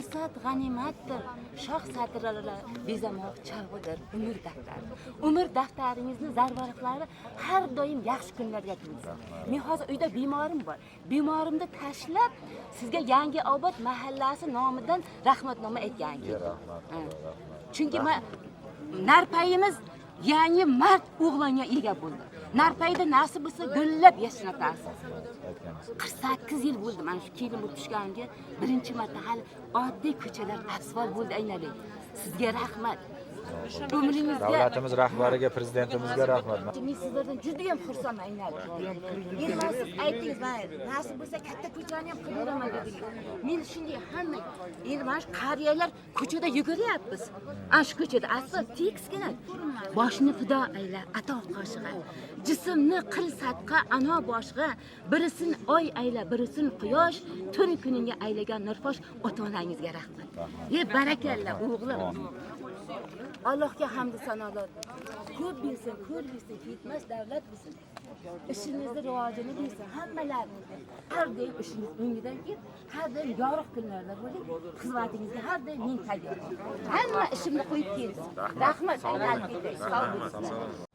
fursat g'animatdir. Shoh satrlar bezamoq chalg'idir umr daftari. Umr daftaringizni zarvaraqlari har doim yaxshi kunlarga to'lsin. Men hozir uyda bemorim bor. Bemorimni tashlab sizga Yangi Obod mahallasi nomidan rahmatnoma aytgan ekan. Chunki narpayimiz yangi mard o'g'longa ega bo'ldi. Narpayda nasib bo'lsa gullab yashnatasiz. 48 yil bo'ldi mana shu kelin bo'lib tushganimga birinchi marta hali oddiy ko'chalar asfalt bo'ldi aynalik. Sizga rahmat. Umringizga Davlatimiz rahbariga, prezidentimizga rahmat. Men sizlardan juda ham xursandman aynalik. Endi siz aytingiz, nasib bo'lsa katta ko'chani ham qilib beraman dedingiz. Men shunday hamma endi mana shu qariyalar ko'chada yuguryapmiz. Ana shu ko'chada asfalt tekisgina. Boshni fido ayla ato qoshig'a. Jismni qil sadqa ano boshg'a. Birisin oy ayla, birisin quyosh. Tun kuningga aylagan nurfosh ota-onangizga rahmat. Barakalla o'g'lim. Allohga hamd sanolar. Ko'p bilsin, ketmas davlat bilsin. Ishingizni rivojini bilsin. Hammalarni har doim ishingiz o'ngidan kelib, har doim yorug' kunlarda bo'ling. Xizmatingizga har doim men tayyorman. Hamma ishimni qo'yib kelsin. Rahmat, aylanib ketay. Sog' bo'lsin.